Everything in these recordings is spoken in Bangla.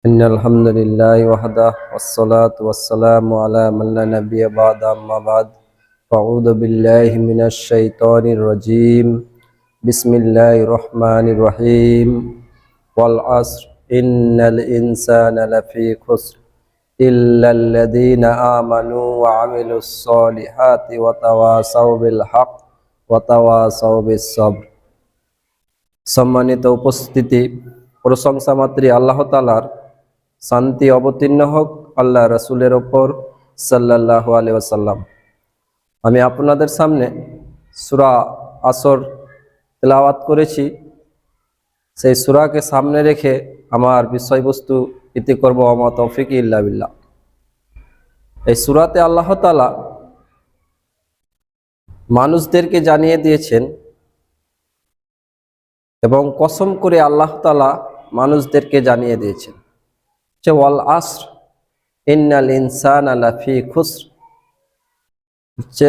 إن الحمد لله وحده والصلاة والسلام على من لا نبي بعد أما بعد أعوذ بالله من الشيطان الرجيم بسم الله الرحمن الرحيم والعصر إن الإنسان لفي خسر إلا الذين آمنوا وعملوا الصالحات وتواصوا بالحق وتواصوا بالصبر। সম্মানিত উপস্থিতি, প্রশংসা মাত্রই আল্লাহ তাআলার, শান্তি অবতীর্ণ হোক আল্লাহ রাসূলের ওপর সাল্লাল্লাহু আলাইহি ওয়াসাল্লাম। আমি আপনাদের সামনে সূরা আসর তেলাওয়াত করেছি। সেই সূরাকে সামনে রেখে আমার বিষয়বস্তু ইতি করব ওয়া তৌফিক ইল্লা বিল্লাহ। এই সূরাতে আল্লাহ তাআলা মানুষদেরকে জানিয়ে দিয়েছেন এবং কসম করে আল্লাহ তাআলা মানুষদেরকে জানিয়ে দিয়েছেন যে ওয়াল আসর ইন্নাল ইনসানা লাফি খুসর। যে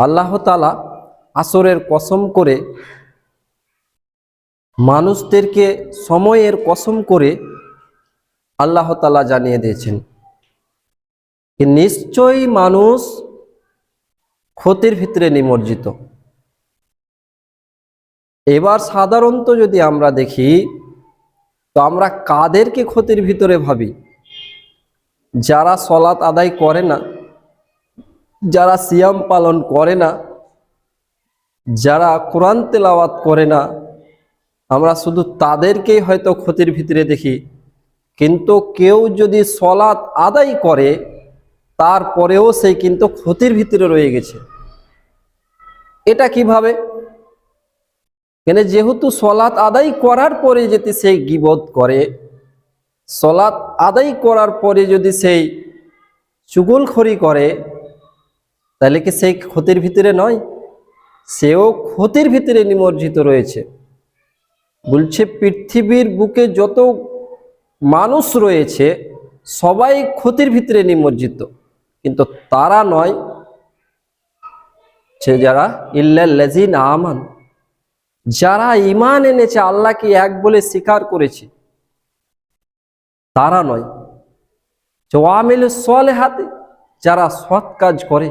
আল্লাহ তাআলা আসরের কসম করে মানুষদেরকে সময়ের কসম করে আল্লাহ তাআলা জানিয়ে দিয়েছেন যে নিশ্চয়ই মানুষ ক্ষতির ভিতরে নিমজ্জিত। এবার সাধারণত যদি আমরা দেখি তো আমরা কাদেরকে ক্ষতির ভিতরে ভাবি? যারা সালাত আদায় করে না, যারা সিয়াম পালন করে না, যারা কোরআন তেলাওয়াত করে না, আমরা শুধু তাদেরকেই হয়তো ক্ষতির ভিতরে দেখি। কিন্তু কেউ যদি সালাত আদায় করে তারপরেও সেই কিন্তু ক্ষতির ভিতরে রয়ে গেছে। এটা কিভাবে? কেন, যেহেতু সালাত আদায় করার পরে যদি সেই গীবত করে, সালাত আদায় করার পরে যদি সেই চুগলখড়ি করে, তাহলে কি সেই ক্ষতির ভিতরে নয়? সেও ক্ষতির ভিতরে নিমজ্জিত রয়েছে। বলছে পৃথিবীর বুকে যত মানুষ রয়েছে সবাই ক্ষতির ভিতরে নিমজ্জিত, কিন্তু তারা নয় সে যারা ইল্লাল্লাযিনা আমানু, যারা ঈমান এনেছে, আল্লাহকে এক বলে স্বীকার করেছে, তারা নয়। ওয়া আমিলুস সলিহাত, যারা সৎ কাজ করে,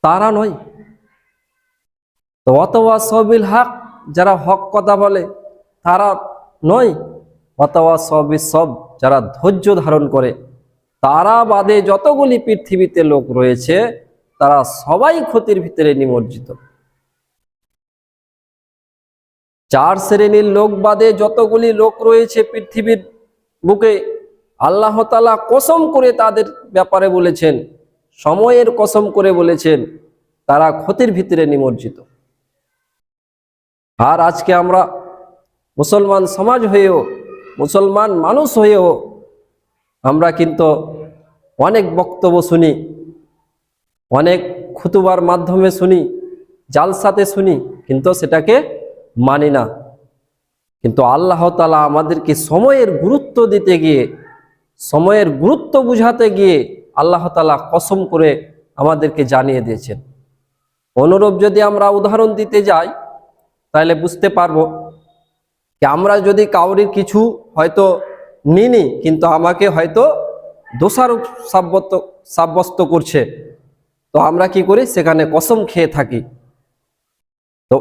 তারা নয়। ওয়া তাওয়াসাউ বিল হক, যারা হক কথা বলে, তারা নয়। ওয়া তাওয়াসাউ বিস সবর, যারা ধৈর্য ধারণ করে, তারা বাদে যতগুলি পৃথিবীতে লোক রয়েছে তারা সবাই ক্ষতির ভিতরে নিমজ্জিত। চার শ্রেণীর লোক বাদে যতগুলি লোক রয়েছে পৃথিবীর বুকে, আল্লাহ তাআলা কসম করে তাদের ব্যাপারে বলেছেন, সময়ের কসম করে বলেছেন, তারা ক্ষতির ভিতরে নিমজ্জিত। আর আজকে আমরা মুসলমান সমাজ হয়েও, মুসলমান মানুষ হয়েও আমরা কিন্তু অনেক বক্তব্য শুনি, অনেক খুতুবার মাধ্যমে শুনি, জালসাতে শুনি, কিন্তু সেটাকে মানি না। কিন্তু আল্লাহ তাআলা আমাদেরকে সময়ের গুরুত্ব দিতে গিয়ে, সময়ের গুরুত্ব বুঝাতে গিয়ে আল্লাহ তাআলা কসম করে আমাদেরকে জানিয়ে দিয়েছেন। অনুরূপ যদি আমরা উদাহরণ দিতে যাই তাহলে বুঝতে পারবো যে আমরা যদি কাউরির কিছু হয়তো নিনি, কিন্তু আমাকে হয়তো দোষারোপ সাব্যস্ত করছে, তো আমরা কি করি? সেখানে কসম খেয়ে থাকি। তো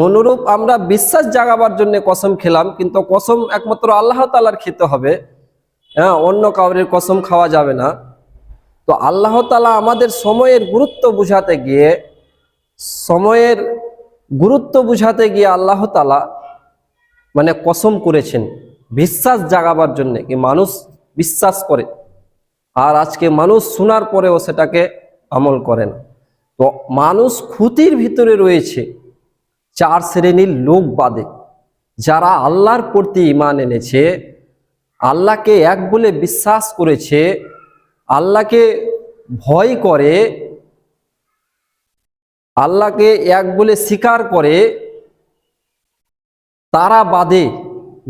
অনুরূপ আমরা বিশ্বাস জাগাবার জন্য কসম খেলাম, কিন্তু কসম একমাত্র আল্লাহ তাআলার খেতে হবে, হ্যাঁ, অন্য কাউরের কসম খাওয়া যাবে না। তো আল্লাহ তাআলা আমাদের সময়ের গুরুত্ব বুঝাতে গিয়ে, সময়ের গুরুত্ব বুঝাতে গিয়ে আল্লাহ তাআলা মানে কসম করেছেন বিশ্বাস জাগাবার জন্য, কি মানুষ বিশ্বাস করে। আর আজকে মানুষ শোনার পরেও সেটাকে আমল করে না। তো মানুষ ক্ষতির ভিতরে রয়েছে চার শ্রেণীর লোক বাদে, যারা আল্লাহর প্রতি ঈমান এনেছে, আল্লাহকে এক বলে বিশ্বাস করেছে, আল্লাহকে ভয় করে, আল্লাহকে এক বলে স্বীকার করে, তারা বাদে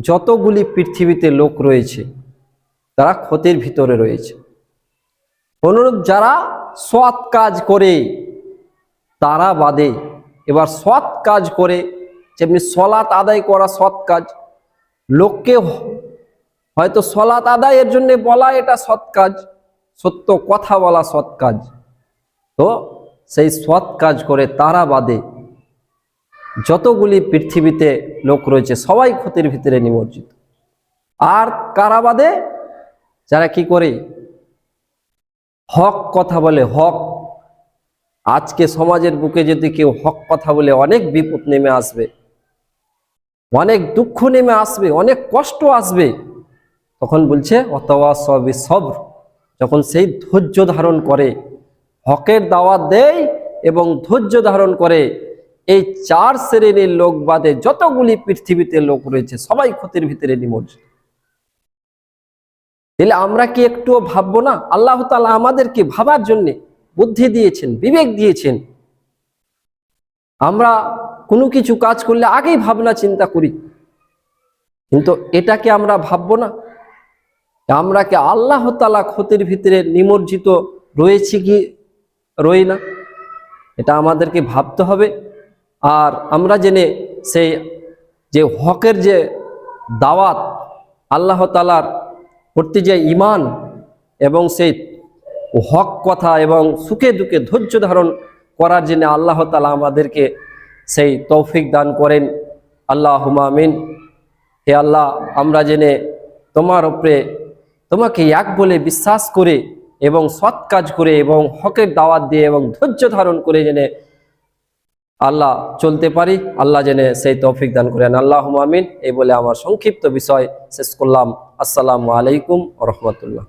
যতগুলি পৃথিবীতে লোক রয়েছে তারা ক্ষতির ভিতরে রয়েছে। অনুরূপ যারা সৎ কাজ করে তারা বাদে, এবার সৎ কাজ করে, যেমনি সালাত আদায় করা সৎ কাজ, লোককে হয়তো সলাত আদায়ের জন্য বলা এটা সৎ কাজ, সত্য কথা বলা সৎ কাজ, তো সেই সৎ কাজ করে তারা বাদে যতগুলি পৃথিবীতে লোক রয়েছে সবাই ক্ষতির ভিতরে নিমজ্জিত। আর কারা বাদে? যারা কি করে হক কথা বলে। হক, আজকে সমাজের বুকে যদি কেউ হক কথা বলে অনেক বিপদ নেমে আসবে, অনেক দুঃখ নেমে আসবে, অনেক কষ্ট আসবে। তখন বলছে ওয়াতাওয়াসাউ বিসবর, যখন সেই ধৈর্য ধারণ করে, হকের দাওয়াত দেয় এবং ধৈর্য ধারণ করে, এই চার শ্রেণীর লোক বাদে যতগুলি পৃথিবীতে লোক রয়েছে সবাই ক্ষতির ভিতরে নিমজ্জিত। তাহলে আমরা কি একটুও ভাববো না? আল্লাহ তাআলা আমাদেরকে ভাবার জন্য বুদ্ধি দিয়েছেন, বিবেক দিয়েছেন। আমরা কোনো কিছু কাজ করলে আগেই ভাবনা চিন্তা করি, কিন্তু এটাকে আমরা ভাববো না? আমরা কি আল্লাহ তাআলা ক্ষতির ভিতরে নিমজ্জিত রয়েছে কি রই না? এটা আমাদেরকে ভাবতে হবে। আর আমরা জেনে সেই যে হকের যে দাওয়াত, আল্লাহ তাআলার প্রতি যে ঈমান এবং সেই হক কথা এবং সুখে দুঃখে ধৈর্য ধারণ করার জন্য আল্লাহ তাআলা আমাদেরকে সেই তৌফিক দান করেন। আল্লাহুম্মা আমিন। হে আল্লাহ, আমরা জেনে তোমার উপরে, তোমাকে এক বলে বিশ্বাস করে এবং সৎ কাজ করে এবং হকের দাওয়াত দিয়ে এবং ধৈর্য ধারণ করে জেনে আল্লাহ চলতে পারি। আল্লাহ জেনে সেই তৌফিক দান করেন। আল্লাহুম্মা আমিন। এই বলে আমার সংক্ষিপ্ত বিষয় শেষ করলাম। আসসালামু আলাইকুম ওয়া রাহমাতুল্লাহ।